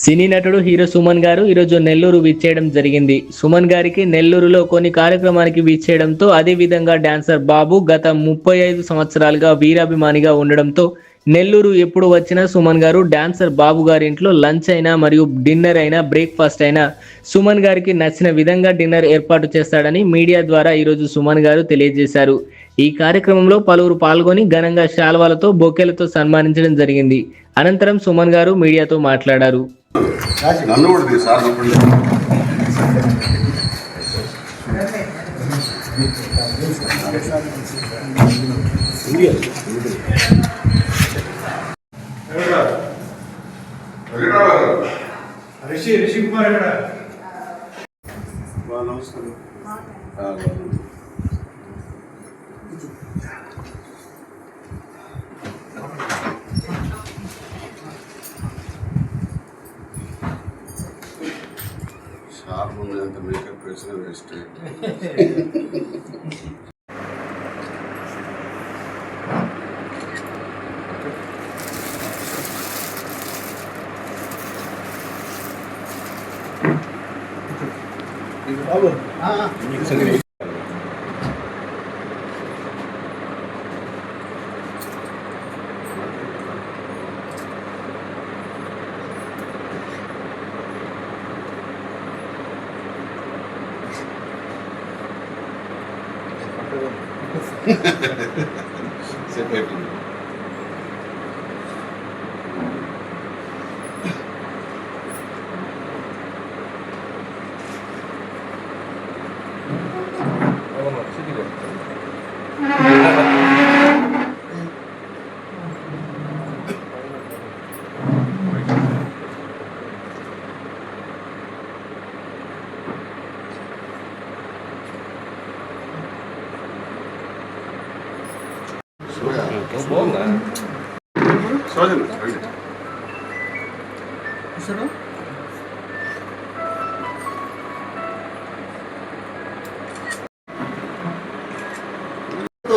సినీ నటుడు హీరో సుమన్ గారు ఈరోజు నెల్లూరు విచ్చేయడం జరిగింది. సుమన్ గారికి నెల్లూరులో కొన్ని కార్యక్రమానికి విచ్చేయడంతో, అదే విధంగా డాన్సర్ బాబు గత 35 సంవత్సరాలుగా వీరాభిమానిగా ఉండడంతో నెల్లూరు ఎప్పుడు వచ్చినా సుమన్ గారు డాన్సర్ బాబు గారి ఇంట్లో లంచ్ అయినా మరియు డిన్నర్ అయినా బ్రేక్ఫాస్ట్ అయినా సుమన్ గారికి నచ్చిన విధంగా డిన్నర్ ఏర్పాటు చేస్తాడని మీడియా ద్వారా ఈరోజు సుమన్ గారు తెలియజేశారు. ఈ కార్యక్రమంలో పలువురు పాల్గొని ఘనంగా శాల్వాలతో బొకేలతో సన్మానించడం జరిగింది. అనంతరం సుమన్ గారు మీడియాతో మాట్లాడారు. నన్ను కూడా సార్ రిషి కుమార్ ఎక్కడ? నమస్కారం. షార్ప్ ఉన్నంత మేకప్ వేసిన వేస్ట్. సెట్ అయిపోయింది.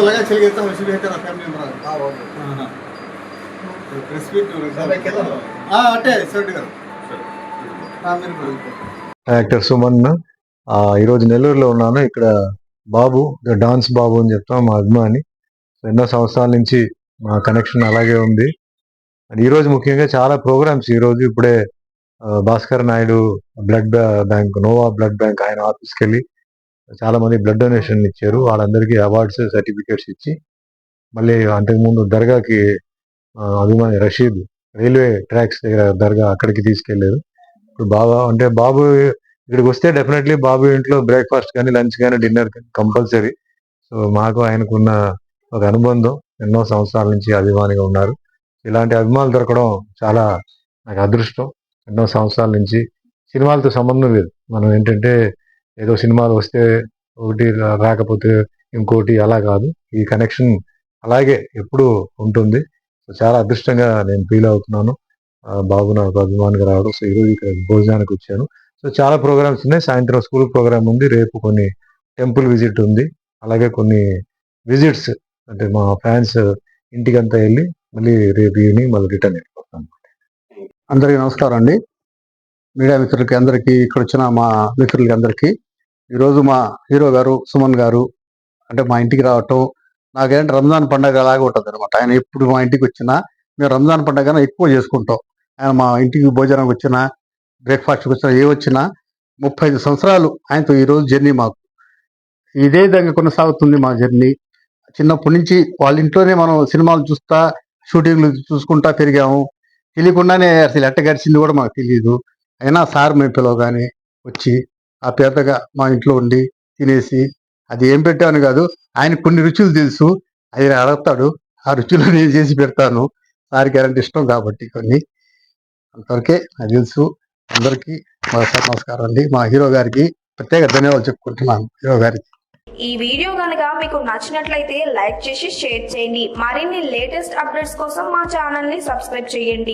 लगा चल गया था वैसे भी तेरा फैमिली मेंबर हां वो प्रेस मीट అటే సర్ట్ గారు యాక్టర్ సుమన్. ఈరోజు నెల్లూరులో ఉన్నాను. ఇక్కడ బాబు డాన్స్ బాబు అని చెప్తాం, మా అభిమాని. ఎన్నో సంవత్సరాల నుంచి మా కనెక్షన్ అలాగే ఉంది. అండ్ ఈరోజు ముఖ్యంగా చాలా ప్రోగ్రామ్స్. ఈరోజు ఇప్పుడే Bhaskar Naidu blood bank, Noah blood bank, ఆయన ఆఫీస్కి వెళ్ళి చాలా మంది బ్లడ్ డొనేషన్ ఇచ్చారు. వాళ్ళందరికీ అవార్డ్స్, సర్టిఫికేట్స్ ఇచ్చి, మళ్ళీ అంతకుముందు దర్గాకి అభిమాని రషీద్ రైల్వే ట్రాక్స్ దగ్గర దర్గా అక్కడికి తీసుకెళ్లారు. ఇప్పుడు బాబు ఇక్కడికి వస్తే డెఫినెట్లీ బాబు ఇంట్లో బ్రేక్ఫాస్ట్ కానీ, లంచ్ కానీ, డిన్నర్ కానీ కంపల్సరీ. సో మాకు ఆయనకున్న ఒక అనుబంధం, ఎన్నో సంవత్సరాల నుంచి అభిమానిగా ఉన్నారు. ఇలాంటి అభిమానులు దొరకడం చాలా నాకు అదృష్టం. ఎన్నో సంవత్సరాల నుంచి సినిమాలతో సంబంధం లేదు. మనం ఏంటంటే ఏదో సినిమాలు వస్తే ఒకటి, రాకపోతే ఇంకోటి, అలా కాదు. ఈ కనెక్షన్ అలాగే ఎప్పుడు ఉంటుంది. సో చాలా అదృష్టంగా నేను ఫీల్ అవుతున్నాను. బాబు నాకు అభిమానిగా రావడం. సో ఈరోజు ఇక్కడ భోజనానికి వచ్చాను. సో చాలా ప్రోగ్రామ్స్ ఉన్నాయి. సాయంత్రం స్కూల్ ప్రోగ్రామ్ ఉంది, రేపు కొన్ని టెంపుల్ విజిట్ ఉంది, అలాగే కొన్ని విజిట్స్ అంటే మా ఫ్యాన్స్ ఇంటికంతా వెళ్ళి మళ్ళీ రేపు ఈవినింగ్ మళ్ళీ రిటర్న్ వెళ్ళిపోతాను. అందరికీ నమస్కారం అండి. మీడియా మిత్రులకి అందరికీ, ఇక్కడ వచ్చిన మా మిత్రులకి అందరికీ. ఈరోజు మా హీరో గారు సుమన్ గారు అంటే మా ఇంటికి రావటం నాకేంటి రంజాన్ పండుగ అలాగే ఉంటుంది అనమాట. ఆయన ఎప్పుడు మా ఇంటికి వచ్చినా మేము రంజాన్ పండుగ ఎక్కువ చేసుకుంటాం. ఆయన మా ఇంటికి భోజనానికి వచ్చినా, బ్రేక్ఫాస్ట్కి వచ్చినా, ఏ వచ్చినా 35 సంవత్సరాలు ఆయనతో ఈరోజు జర్నీ మాకు ఇదే విధంగా కొనసాగుతుంది. మా జర్నీ చిన్నప్పటి నుంచి వాళ్ళ ఇంట్లోనే మనం సినిమాలు చూస్తా, షూటింగ్లు చూసుకుంటా పెరిగాము. తెలియకుండానే అసలు ఎట్ట గడిచింది కూడా మాకు తెలియదు. అయినా సార్ మేము పిలవగానే వచ్చి ఆ పేదగా మా ఇంట్లో ఉండి తినేసి, అది ఏం పెట్టామని కాదు, ఆయన కొన్ని రుచులు తెలుసు, ఆయన అడుగుతాడు, ఆ రుచులు నేను చేసి పెడతాను. సార్కి ఎలాంటి ఇష్టం కాబట్టి కొన్ని అంతవరకే నాకు తెలుసు. అందరికీ నమస్కారం అండి. మా హీరో గారికి ప్రత్యేక ధన్యవాదాలు చెప్పుకుంటున్నాను. హీరో గారికి ఈ వీడియో కనుక మీకు నచ్చినట్లయితే లైక్ చేసి షేర్ చేయండి. మరిన్ని లేటెస్ట్ అప్డేట్స్ కోసం మా ఛానల్ ని సబ్స్క్రైబ్ చేయండి.